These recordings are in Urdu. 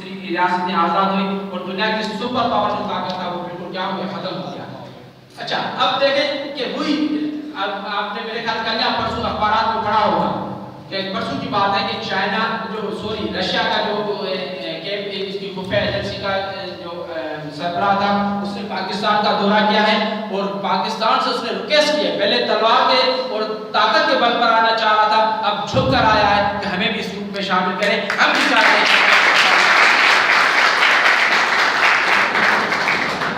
دوسری ریاستیں آزاد ہوئی اور دنیا کی سپر پاور جو طاقت تھا وہ بالکل کیا ہو گیا، ختم ہو گیا۔ اچھا اب دیکھیں کہ وہی آپ نے میرے خیال کل یا پرسوں اخبارات میں پڑھا ہوگا کہ پرسوں کی بات ہے کہ چائنا رشیا کا جو اس کی خفیہ ایجنسی کا جو سربراہ تھا اس نے پاکستان کا دورہ کیا ہے اور پاکستان سے اس نے ریکویسٹ کی ہے، پہلے تلوار کے اور طاقت کے بل پر آنا چاہ رہا تھا، اب جھک کر آیا ہے کہ ہمیں بھی اس گروپ میں شامل کریں، ہم بھی چاہتے ہیں۔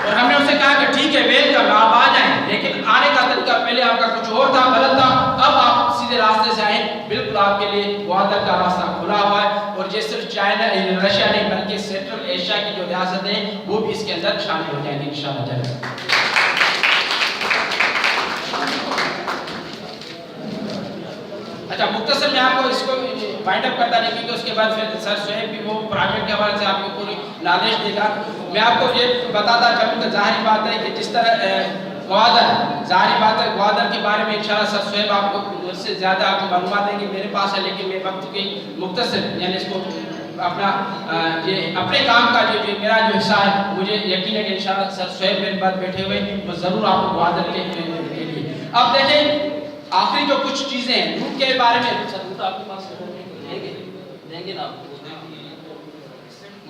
اور ہم نے اسے کہا کہ ٹھیک ہے ویلکم، آپ آ جائیں، لیکن آنے کا طریقہ پہلے آپ کا کچھ اور تھا، غلط تھا، اب آپ سیدھے راستے سے آئیں، بالکل آپ کے لیے گوادر کا راستہ کھلا ہوا ہے۔ اور یہ صرف رشیا نہیں بلکہ سینٹرل ایشیا کی جو ریاستیں ہیں وہ بھی اس کے اندر شامل ہو جائیں گے انشاءاللہ تعالی۔ اچھا مختصر میں آپ کو اس کو وائنڈ اپ کرتا نہیں کیونکہ اس کے بعد پھر سر سہیب بھی وہ پروجیکٹ کے حوالے سے آپ کو پوری نالج دے گا۔ میں آپ کو یہ بتاتا چلوں کہ ظاہری بات ہے کہ جس طرح گوادر، ظاہری بات ہے گوادر کے بارے میں انشاءاللہ سر سہیب آپ کو مجھ سے زیادہ آپ کو معلومات دیں گے، میرے پاس ہے لیکن میں وقت کی مختصر یعنی اس کو اپنا یہ اپنے کام کا جو میرا جو حصہ ہے مجھے یقین ہے کہ انشاءاللہ سر سہیب میرے بعد بیٹھے ہوئے وہ ضرور آپ کو گوادر کے لیے۔ اب دیکھیں آخری جو کچھ چیزیں ہیں روٹ کے بارے میں، سر روٹ آپ کے پاس دیں گے نا آپ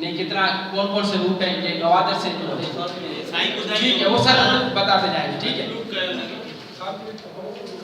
نہیں کتنا کون کون سے روٹ ہیں یہ گوادر سے ٹھیک ہے وہ سر بتاتے جائیں گے ٹھیک ہے۔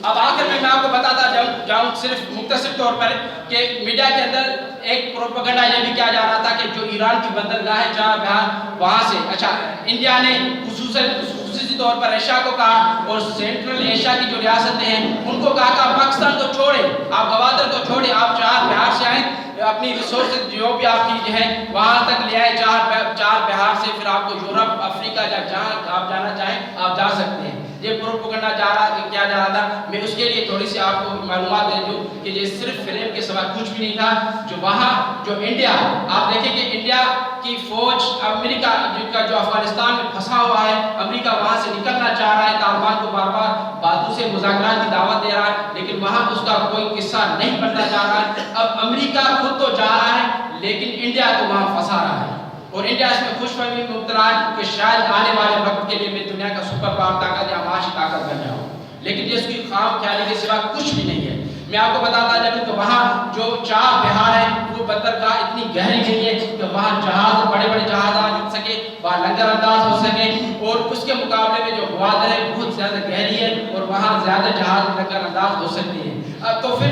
اب آخر میں آپ کو بتاتا جاؤں صرف مختصر طور پر کہ میڈیا کے اندر ایک پروپیگنڈا یہ بھی کیا جا رہا تھا کہ جو ایران کی بندرگاہ ہے چار بہار وہاں سے اچھا انڈیا نے خصوصی طور پر ایشیا کو کہا اور سینٹرل ایشیا کی جو ریاستیں ہیں ان کو کہا کہ آپ پاکستان کو چھوڑیں، آپ گوادر کو چھوڑیں، آپ چار بہار سے آئیں، اپنی ریسورسز جو بھی آپ کی ہے وہاں تک لے آئے، چار بہار سے پھر آپ کو یورپ افریقہ جہاں آپ جانا چاہیں آپ جا سکتے ہیں۔ یہ پروپیگنڈا کیا جا رہا تھا، میں اس کے لیے تھوڑی سی آپ کو معلومات دے دوں کہ یہ صرف فلم کے سوا کچھ بھی نہیں تھا۔ جو وہاں جو انڈیا آپ دیکھیں کہ انڈیا کی فوج امریکہ کا جو افغانستان میں پھنسا ہوا ہے، امریکہ وہاں سے نکلنا چاہ رہا ہے، طالبان کو بار بار باتوں سے مذاکرات کی دعوت دے رہا ہے لیکن وہاں اس کا کوئی قصہ نہیں بننا چاہ رہا ہے۔ اب امریکہ خود تو جا رہا ہے لیکن انڈیا کو وہاں پھنسا رہا ہے اور انڈیا اس میں خوش فہمی میں مبتلا ہے کہ شاید آنے والے وقت کے لیے میں دنیا کا سپر پاور طاقت یا معاشی طاقت بن جاؤں، لیکن یہ اس کی خام خیالی کے سوا کچھ بھی نہیں ہے۔ میں آپ کو بتاتا چلوں کہ وہاں جو چار بہار ہیں وہ بندرگاہ اتنی گہری نہیں ہے کہ وہاں جہاز بڑے بڑے جہاز آ سکے، وہاں لنگر انداز ہو سکے، اور اس کے مقابلے میں جو گوادر ہے بہت زیادہ گہری ہے اور وہاں زیادہ جہاز لنگر انداز ہو سکتی ہے۔ تو پھر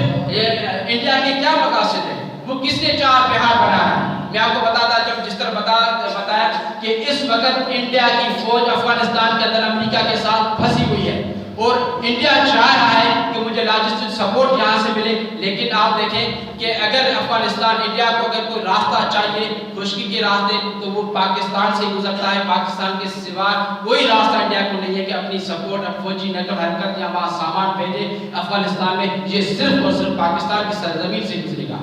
انڈیا کے کیا مقاصد ہیں، وہ کس نے چار بہار بنایا ہے؟ میں آپ کو بتاتا جب جس طرح بتایا کہ اس وقت انڈیا کی فوج افغانستان کے اندر امریکہ کے ساتھ پھنسی ہوئی ہے اور انڈیا چاہ رہا ہے کہ مجھے لاجسٹک سپورٹ یہاں سے ملے، لیکن آپ دیکھیں کہ اگر افغانستان انڈیا کو اگر کوئی راستہ چاہیے خشکی کے راستے تو وہ پاکستان سے گزرتا ہے، پاکستان کے سوا کوئی راستہ انڈیا کو نہیں ہے کہ اپنی سپورٹ فوجی نقل حرکت یا وہاں سامان بھیجے افغانستان میں، یہ صرف اور صرف پاکستان کی سرزمین سے گزرے گا۔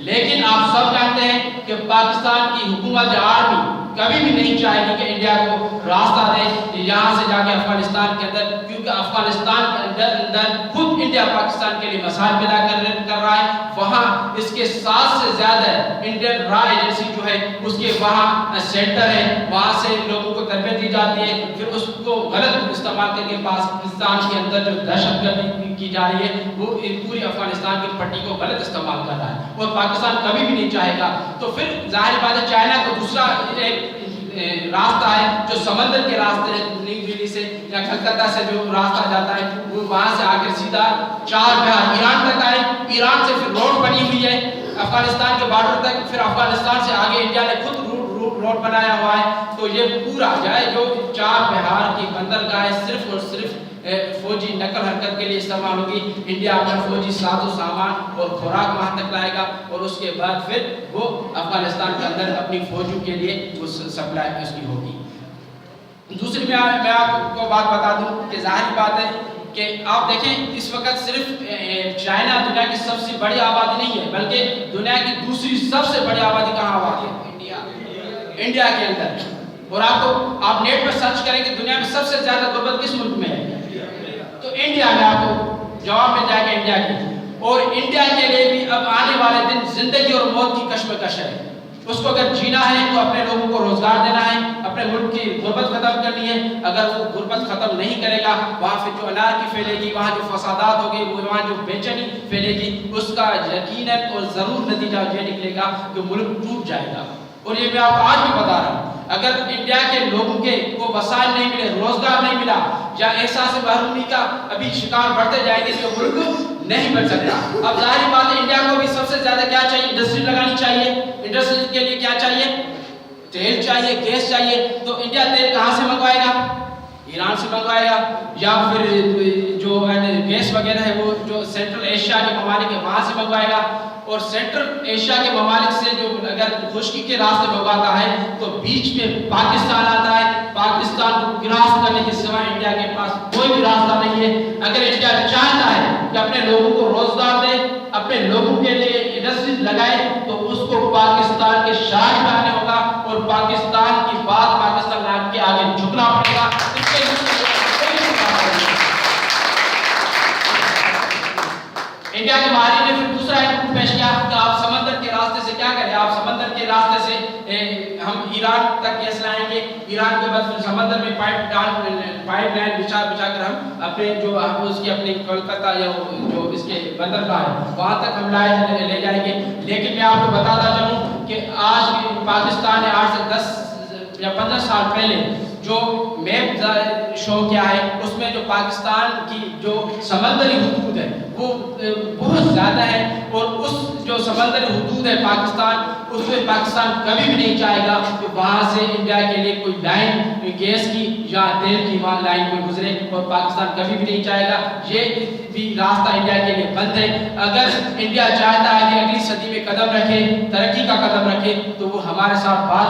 لیکن آپ سب جانتے ہیں کہ پاکستان کی حکومت آرمی کبھی بھی نہیں چاہے گی کہ انڈیا کو راستہ دے یہاں سے جا کے افغانستان کے اندر، کیونکہ افغانستان کے اندر خود انڈیا پاکستان کے لیے مسائل پیدا کر رہا ہے۔ وہاں اس کے 7 سے زیادہ انڈین را ایجنسی جو ہے اس کے وہاں سینٹر ہے، وہاں سے لوگوں کو تربیت دی جاتی ہے، پھر اس کو غلط استعمال کر کے پاکستان کے اندر جو دہشت گردی کی جا رہی ہے وہ پوری افغانستان کی پٹی کو غلط استعمال کر رہا ہے اور پاکستان کبھی بھی نہیں چاہے گا۔ تو پھر ظاہر بات ہے چائنا کو دوسرا ایک راستہ ہے جو سمندر کے راستے نیو دہلی سے یا کلکتہ سے جو راستہ جاتا ہے وہ وہاں سے آکر سیدھا چار بہار ایران تک آئے، ایران سے پھر روڈ بنی ہوئی ہے افغانستان کے بارڈر تک، پھر افغانستان سے آگے انڈیا نے خود روڈ بنایا ہوا ہے۔ تو یہ پورا جائے جو چار بہار کی بندرگاہ صرف اور صرف فوجی نقل حرکت کے لیے استعمال ہوگی، انڈیا اپنا فوجی ساز و سامان اور خوراک وہاں تک لائے گا اور اس کے بعد پھر وہ افغانستان کے اندر اپنی فوجوں کے لیے وہ سپلائی اس کی ہوگی۔ دوسری میں آپ کو بات بتا دوں کہ ظاہری بات ہے کہ آپ دیکھیں اس وقت صرف چائنا دنیا کی سب سے بڑی آبادی نہیں ہے بلکہ دنیا کی دوسری سب سے بڑی آبادی کہاں آبادی ہے؟ انڈیا کے اندر۔ اور آپ نیٹ پر سرچ کریں کہ دنیا میں سب سے زیادہ غربت کس ملک میں ہے تو انڈیا میں آپ کو جواب مل جائے گا انڈیا کی۔ اور انڈیا کے لیے بھی اب آنے والے دن زندگی اور موت کی کشمکش ہے اس کو اگر جینا ہے تو اپنے لوگوں کو روزگار دینا ہے، اپنے ملک کی غربت ختم کرنی ہے۔ اگر وہ غربت ختم نہیں کرے گا، وہاں پھر جو انارکی پھیلے گی، وہاں جو فسادات ہوگی، وہاں جو بے چینی پھیلے گی، اس کا یقیناً اور ضرور نتیجہ یہ نکلے گا کہ ملک ٹوٹ جائے گا۔ اور یہ میں آپ کو آج بھی بتا رہا ہوں، اگر انڈیا کے لوگوں کے کو وسائل نہیں ملے، روزگار نہیں ملا، یا احساس محرومی کا ابھی شکار بڑھتے جائیں گے، تو ملک نہیں بن سکتا۔ اب ظاہری بات ہے، انڈیا کو بھی سب سے زیادہ کیا چاہیے؟ انڈسٹری لگانی چاہیے۔ انڈسٹری کے لیے کیا چاہیے؟ تیل چاہیے، گیس چاہیے۔ تو انڈیا تیل کہاں سے منگوائے گا؟ ایران سے منگوائے گا، یا پھر جو گیس وغیرہ ہے وہ جو سینٹرل ایشیا کے ممالک ہیں وہاں سے منگوائے گا۔ اور سینٹرل ایشیا کے ممالک سے جو اگر خشکی کے راستے منگواتا ہے تو بیچ میں پاکستان آتا ہے۔ پاکستان کو کراس کرنے کے سوائے انڈیا کے پاس کوئی بھی راستہ نہیں ہے۔ اگر انڈیا چاہتا ہے کہ اپنے لوگوں کو روزگار دے، اپنے لوگوں کے لیے انڈسٹری لگائے، تو اس کو پاکستان کے شاہ بنانے ہوگا، اور پاکستان کی بات پاکستان کے آگے جھکنا پڑے گا۔ اس کے انڈیا کے ماہرین نے پھر دوسرا ایک پیش کیا کہ آپ سمندر کے راستے سے کیا کریں؟ آپ سمندر کے راستے سے ہم ایران تک گیس لائیں گے، ایران کے بعد پھر سمندر میں پائپ لائن بچھا کر ہم اپنے جو اس کی اپنی کولکتہ یا جو اس کے بندرگاہ ہے وہاں تک ہم لے جائیں گے۔ لیکن میں آپ کو بتاتا چلوں کہ آج پاکستان نے 8 سے 10 یا 15 سال پہلے جو میپ شو کیا ہے، اس میں جو پاکستان کی جو سمندری حدود ہے وہ بہت زیادہ ہے، اور اس جو سمندری حدود ہے پاکستان، اس میں پاکستان کبھی بھی نہیں چاہے گا کہ وہاں سے انڈیا کے لیے کوئی لائن گیس کی یا تیل کی وہاں لائن کوئی گزرے، اور پاکستان کبھی بھی نہیں چاہے گا۔ یہ بھی راستہ انڈیا کے لیے بند ہے۔ اگر انڈیا چاہتا ہے کہ اگلی صدی میں قدم رکھے، ترقی کا قدم رکھے، تو وہ ہمارے ساتھ بات